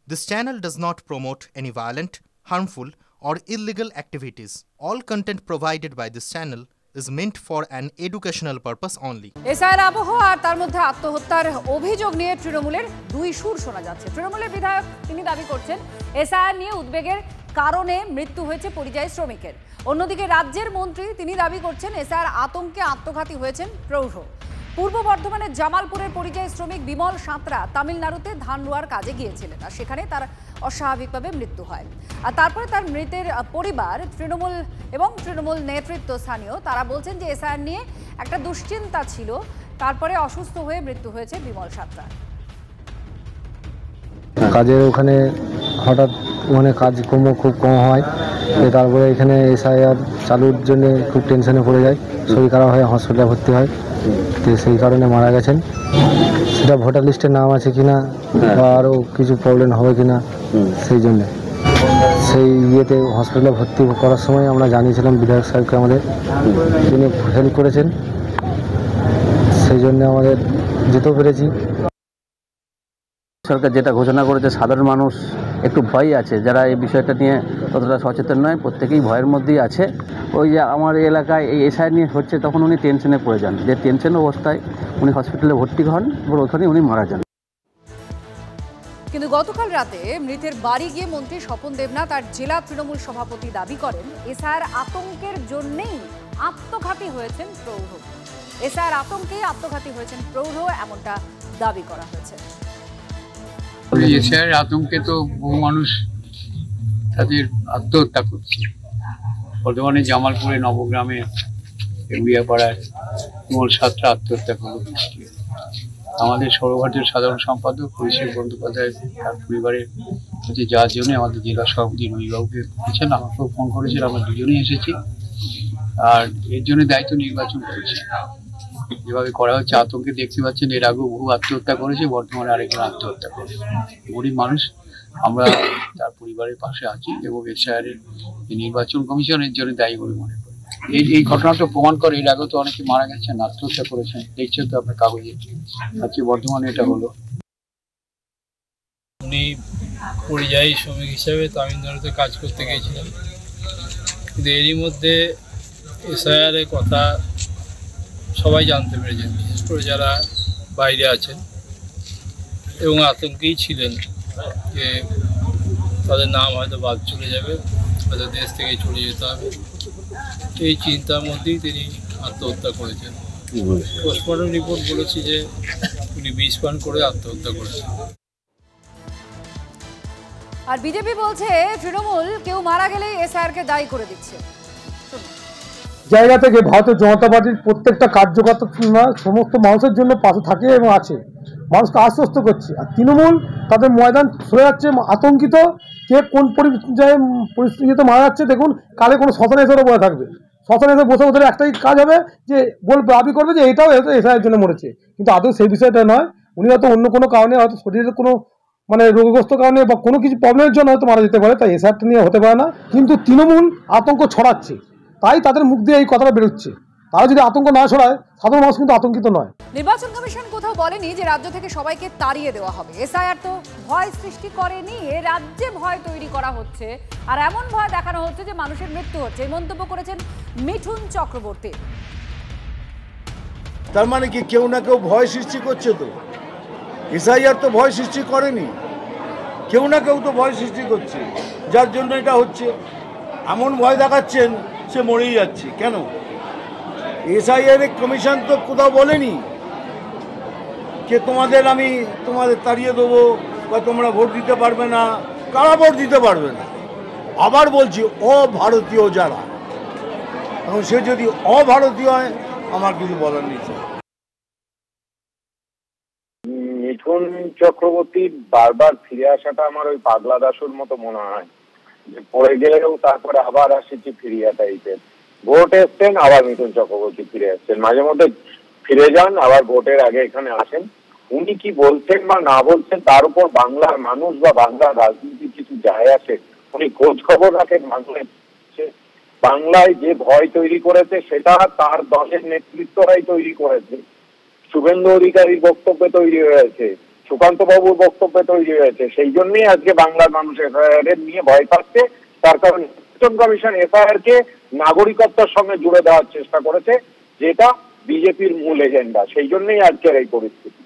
This channel does not promote any violent, harmful, or illegal activities. All content provided by this channel is meant for an educational purpose only. এসআইয়ের আবহ আর তার মধ্যে আত্মহত্যার অভিযোগ নিয়ে তৃণমূলের দুই সুর শোনা যাচ্ছে। তৃণমূলের বিধায়ক তিনি দাবি করছেন এসআইআর নিয়ে উদ্বেগের কারণে মৃত্যু হয়েছে পরিযায়ী শ্রমিকের। অন্যদিকে রাজ্যের মন্ত্রী তিনি দাবি করছেন এসআইআর আতঙ্কে আত্মঘাতী হয়েছেন প্রৌঢ়। পূর্ব বর্ধমানের জামালপুরের পরিযায়ী শ্রমিক বিমল সাঁতরা তামিলনাড়ুতে ধান রোয়ার কাজে গিয়েছিলেন আর সেখানে তার অস্বাভাবিকভাবে মৃত্যু হয়। আর তারপরে তার মৃতের পরিবার তৃণমূল নেতৃত্ব স্থানীয় তারা বলছেন যে এসআইআর নিয়ে একটা দুশ্চিন্তা ছিল, তারপরে অসুস্থ হয়ে মৃত্যু হয়েছে বিমল সাঁতরা। কাজের ওখানে হঠাৎ মানে কাজকর্ম খুব কম হয়, তারপরে এখানে এসআইআর চালুর জন্য খুব টেনশনে পড়ে যায়, শরীর খারাপ হয়, হসপিটালে ভর্তি হয়, তো সেই কারণে মারা গেছেন। সেটা ভোটার লিস্টে নাম আছে কিনা বা আরও কিছু প্রবলেম হবে কিনা সেই জন্যে সেই ইয়েতে হসপিটালে ভর্তি করার সময় আমরা জানিয়েছিলাম বিধায়ক সাহেবকে, আমাদের তিনি হেল্প করেছেন, সেই জন্য আমাদের যেতেও পেরেছি। সরকার যেটা ঘোষণা করেছে সাধারণ মানুষ একটু ভয় আছে, যারা এই বিষয়টা নিয়ে ততটা সচেতন নয়, প্রত্যেকেই ভয়ের মধ্যেই আছে। ওই যে আমার এলাকায় এই এসআই নিয়ে হচ্ছে তখন উনি টেনশনে পড়ে যান, যে টেনশন অবস্থায় উনি হসপিটালে ভর্তি হন এবং ওখানে উনি মারা যান। কিন্তু গতকাল রাতে মৃতের বাড়ি গিয়ে মন্ত্রী স্বপন দেবনাথ আর জেলা তৃণমূল সভাপতি দাবি করেন এসআইআর আতঙ্কের জন্যেই আত্মঘাতী হয়েছেন প্রৌঢ়। এসআইআর আতঙ্কেই আত্মঘাতী হয়েছেন প্রৌঢ়, এমনটা দাবি করা হয়েছে। এসআইআর আতঙ্কে তো বহু মানুষ তাদের আত্মহত্যা করছে। বর্তমানে জামালপুরে নবগ্রামে উড়িয়াপাড়ায় বিমল সাঁতরা আত্মহত্যা করল। আমাদের সৌরভারতীয় সাধারণ সম্পাদক অভিষেক বন্দ্যোপাধ্যায় তার পরিবারের কাছে যাওয়ার জন্য আমাদের জেলা সভাপতি রবিবাবুকে বলেছেন, আমাকেও ফোন করেছেন, আমরা দুজনেই এসেছি। আর এর জন্য দায়িত্ব নির্বাচন করেছে। যেভাবে করা হচ্ছে আতঙ্কে দেখতে পাচ্ছেন, এর আগেও বহু আত্মহত্যা করেছে, বর্তমানে আরেকজন আত্মহত্যা করেছে। গরিব মানুষ, আমরা তার পরিবারের পাশে আছি এবং এসআইআর নির্বাচন কমিশনের জন্য দায়ী বলে মনে করি। এই ঘটনাটা প্রমাণ করে এর আগেও তো অনেকে মারা গেছেন, আত্মহত্যা করেছেন, দেখছেন তো আপনার কাগজে। আজকে বর্তমানে এটা হলো। উনি পরিযায়ী শ্রমিক হিসাবে তামিলনাড়ুতে কাজ করতে গিয়েছিলেন, কিন্তু এরই মধ্যে এসআইআর এর কথা সবাই জানতে পেরেছেন, বিশেষ করে যারা বাইরে আছেন এবং আতঙ্কেই ছিলেন যে তাদের নাম হয়তো বাদ চলে যাবে, হয়তো দেশ থেকে চলে যেতে হবে। এই চিন্তার মধ্যেই তিনি আত্মহত্যা করেছেন। পোস্টমর্টম রিপোর্ট বলেছে যে উনি বিষ পান করে আত্মহত্যা করেছেন। আর বিজেপি বলছে তৃণমূল কেউ মারা গেলেই এসআইআরকে দায়ী করে দিচ্ছে। জায়গা থেকে ভারতীয় জনতা পার্টির প্রত্যেকটা কার্যকর্তা সমস্ত মানুষের জন্য পাশে থাকে এবং আছে, মানুষকে আশ্বস্ত করছে। আর তৃণমূল তাদের ময়দান সরে যাচ্ছে, আতঙ্কিত, কে কোন পরিস্থিতিতে মারা যাচ্ছে। দেখুন, কালে কোনো শ্মশানে এসে বসে থাকবে, শ্মশানে এসে বসে ওদের একটাই কাজ হবে যে দাবি করবে যে এটাও এসআইয়ের জন্য মরেছে, কিন্তু আদৌ সেই বিষয়টা নয়। উনি হয়তো অন্য কোনো কারণে, হয়তো শরীরের কোনো রোগগ্রস্ত কারণে বা কোনো কিছু প্রবলেমের জন্য হয়তো মারা যেতে পারে, তাই এসআইআরটা নিয়ে হতে পারে না। কিন্তু তৃণমূল আতঙ্ক ছড়াচ্ছে, তাই তাদের মুখ দিয়ে এই কথাটা বেরোচ্ছে। তারা যদি আতঙ্ক না ছড়ায়, সাধারণ মানুষ কিন্তু আতঙ্কিত নয়। নির্বাচন কমিশন কোথাও বলেনি যে রাজ্য থেকে সবাইকে তাড়িয়ে দেওয়া হবে। এসআইআর তো ভয় সৃষ্টি করেনি, এ রাজ্যে ভয় তৈরি করা হচ্ছে, আর এমন ভয় দেখানো হচ্ছে যে মানুষের মৃত্যু হচ্ছে। এই মন্তব্য করেছেন মিঠুন চক্রবর্তী। তার মানে কি কেউ না কেউ ভয় সৃষ্টি করছে? তো এসআইআর তো ভয় সৃষ্টি করেনি, কেউ না কেউ তো ভয় সৃষ্টি করছে, যার জন্য এটা হচ্ছে। এমন ভয় দেখাচ্ছেন সে মরেই যাচ্ছে কেন? এসআইআর কমিশন তো কোথাও বলেনি যে তোমাদের তাড়িয়ে দেবো বা তোমরা ভোট দিতে পারবে না। কারা ভোট দিতে পারবে না? আবার বলছি, অভারতীয় যারা, এখন সে যদি অভারতীয় হয়, আমার কিছু বলার নেই। মিঠুন চক্রবর্তীর বারবার ফিরে আসাটা আমার ওই পাগলা দাসুর মতো মনে হয়, যে পড়ে গেলেও তারপরে আবার আসছে ফিরিয়া টাইপের। ভোট এসছেন, আবার মিঠুন চক্রবর্তী ফিরে আসছেন, মাঝে মধ্যে ফিরে যান, আবার ভোটের আগে এখানে আসেন। উনি কি বলছেন বা না বলছেন তার উপর বাংলার মানুষ বা বাংলার রাজনীতির কিছু যায় আসে? উনি খোঁজ খবর রাখেন মানুষের। বাংলায় যে ভয় তৈরি করেছে সেটা তার দলের নেতৃত্বরাই তৈরি করেছে। শুভেন্দু অধিকারীর বক্তব্যে তৈরি হয়েছে, সুকান্ত বাবুর বক্তব্যে তৈরি হয়েছে। সেই জন্যই আজকে বাংলার মানুষ এফআইআর নিয়ে ভয় পাচ্ছে। তার কারণ নির্বাচন কমিশন এফআইআর কে নাগরিকত্বের সঙ্গে জুড়ে দেওয়ার চেষ্টা করেছে, যেটা বিজেপির মূল এজেন্ডা। সেই জন্যই আজকের এই পরিস্থিতি।